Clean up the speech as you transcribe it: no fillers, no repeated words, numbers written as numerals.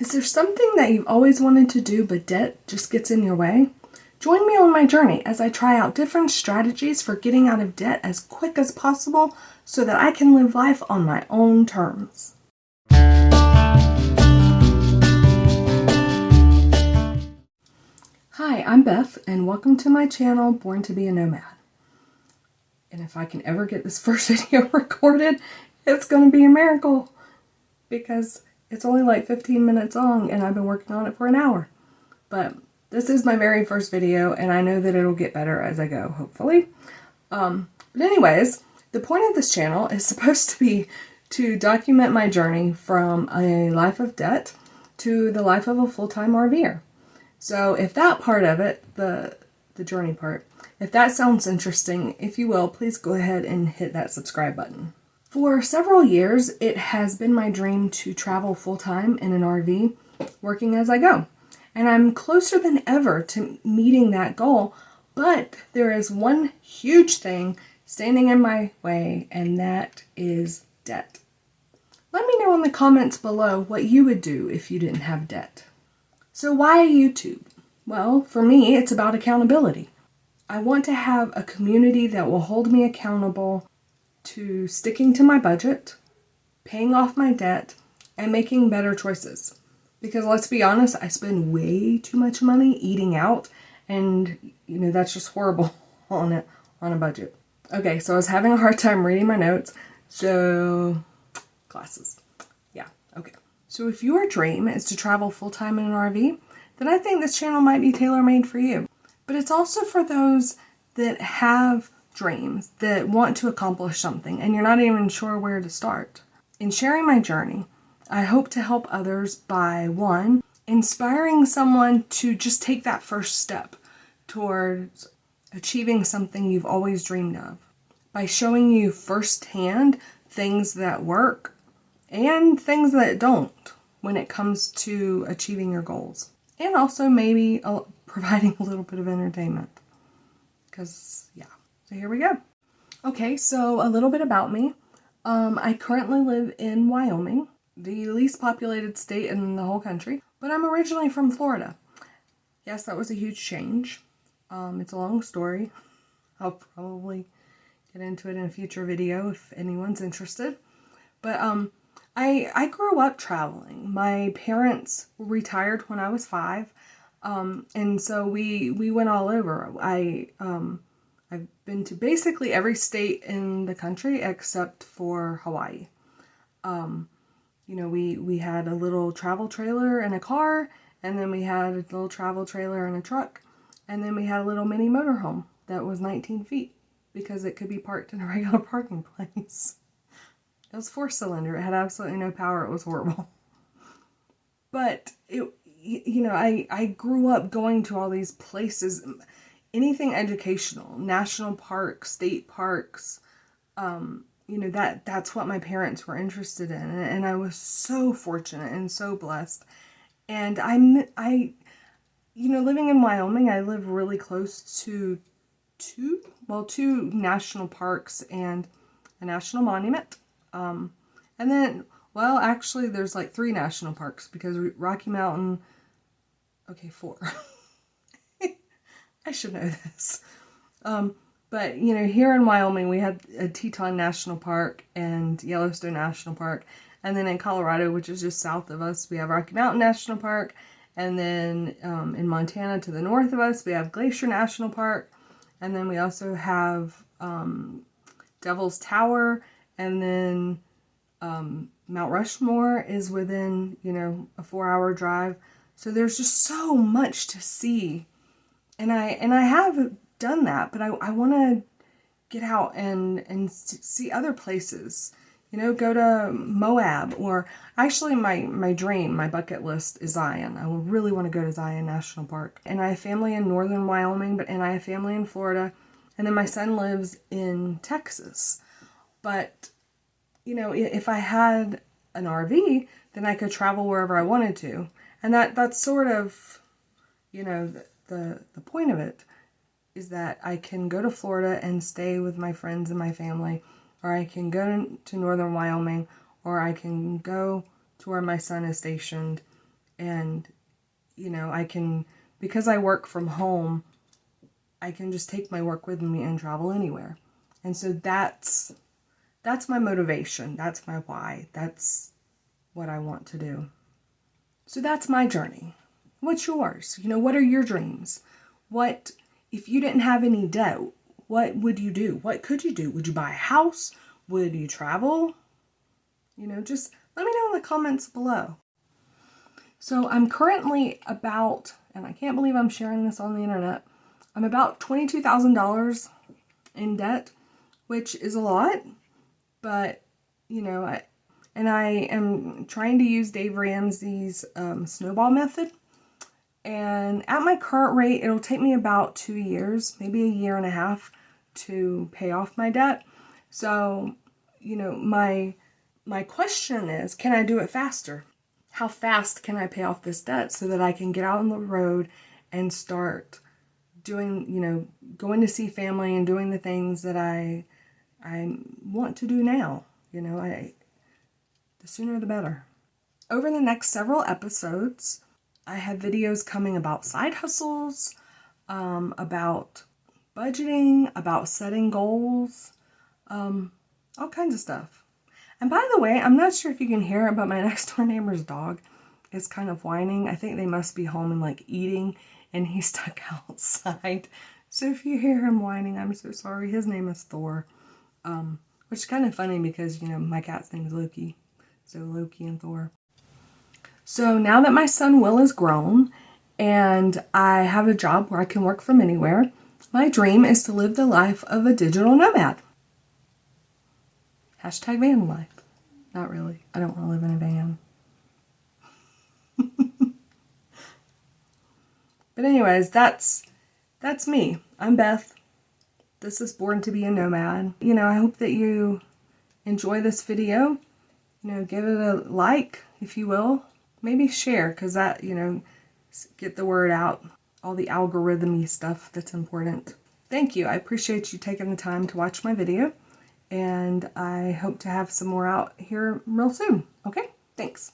Is there something that you've always wanted to do but debt just gets in your way? Join me on my journey as I try out different strategies for getting out of debt as quick as possible so that I can live life on my own terms. Hi, I'm Beth, and welcome to my channel, Born to be a Nomad. And if I can ever get this first video recorded, it's going to be a miracle because it's only like 15 minutes long and I've been working on it for an hour. But this is my very first video and I know that it'll get better as I go, hopefully. But anyways, the point of this channel is supposed to be to document my journey from a life of debt to the life of a full-time RVer. So if that part of it, the journey part, if that sounds interesting, if you will, please go ahead and hit that subscribe button. For several years, it has been my dream to travel full-time in an RV, working as I go. And I'm closer than ever to meeting that goal, but there is one huge thing standing in my way, and that is debt. Let me know in the comments below what you would do if you didn't have debt. So why YouTube? Well, for me, it's about accountability. I want to have a community that will hold me accountable to sticking to my budget, paying off my debt, and making better choices. Because let's be honest, I spend way too much money eating out, and that's just horrible on a budget. Okay, so I was having a hard time reading my notes, so glasses. Yeah, okay. So if your dream is to travel full-time in an RV, then I think this channel might be tailor-made for you. But it's also for those that have dreams, that want to accomplish something, and you're not even sure where to start. In sharing my journey, I hope to help others by, one, inspiring someone to just take that first step towards achieving something you've always dreamed of, by showing you firsthand things that work and things that don't when it comes to achieving your goals. And also maybe providing a little bit of entertainment. Because, yeah. So here we go. Okay, so a little bit about me. I currently live in Wyoming, the least populated state in the whole country, but I'm originally from Florida. Yes, that was a huge change. It's a long story. I'll probably get into it in a future video if anyone's interested. But I grew up traveling. My parents were retired when I was 5, and so we went all over. I've been to basically every state in the country except for Hawaii. We had a little travel trailer and a car, and then we had a little travel trailer and a truck, and then we had a little mini motorhome that was 19 feet because it could be parked in a regular parking place. It was 4-cylinder. It had absolutely no power. It was horrible. But I grew up going to all these places. Anything educational, national parks, state parks, that's what my parents were interested in. And I was so fortunate and so blessed. And living in Wyoming, I live really close to two national parks and a national monument. And then, actually there's like 3 national parks because Rocky Mountain, 4. I should know this. But here in Wyoming, we have a Teton National Park and Yellowstone National Park. And then in Colorado, which is just south of us, we have Rocky Mountain National Park. And then in Montana, to the north of us, we have Glacier National Park. And then we also have Devil's Tower. And then Mount Rushmore is within, a 4-hour drive. So there's just so much to see. And I have done that, but I want to get out and see other places. Go to Moab, or actually my dream, my bucket list is Zion. I really want to go to Zion National Park. And I have family in northern Wyoming, and I have family in Florida. And then my son lives in Texas. But, if I had an RV, then I could travel wherever I wanted to. And that's sort of, the point of it is that I can go to Florida and stay with my friends and my family, or I can go to northern Wyoming, or I can go to where my son is stationed And, you know, I can, because I work from home, I can just take my work with me and travel anywhere. And so that's my motivation. That's my why. That's what I want to do. So that's my journey. What's yours? You know, what are your dreams? What, if you didn't have any debt, what would you do? What could you do? Would you buy a house? Would you travel? You know, just let me know in the comments below. So I'm currently about, and I can't believe I'm sharing this on the internet, I'm about $22,000 in debt, which is a lot, but, you know, I am trying to use Dave Ramsey's snowball method. And at my current rate, it'll take me about 2 years, maybe a year and a half to pay off my debt. So, you know, my question is, can I do it faster? How fast can I pay off this debt so that I can get out on the road and start doing, you know, going to see family and doing the things that I want to do now. You know, the sooner the better. Over the next several episodes, I have videos coming about side hustles, about budgeting, about setting goals, all kinds of stuff. And by the way, I'm not sure if you can hear it, but my next door neighbor's dog is kind of whining. I think they must be home and like eating, and he's stuck outside. So if you hear him whining, I'm so sorry. His name is Thor, which is kind of funny because, you know, my cat's name is Loki. So Loki and Thor. So now that my son Will is grown and I have a job where I can work from anywhere, my dream is to live the life of a digital nomad. Hashtag van life. Not really. I don't want to live in a van. But anyways, that's me. I'm Beth. This is Born to be a Nomad. You know, I hope that you enjoy this video. You know, give it a like, if you will. Maybe share, because that, you know, get the word out. All the algorithm-y stuff that's important. Thank you. I appreciate you taking the time to watch my video. And I hope to have some more out here real soon. Okay? Thanks.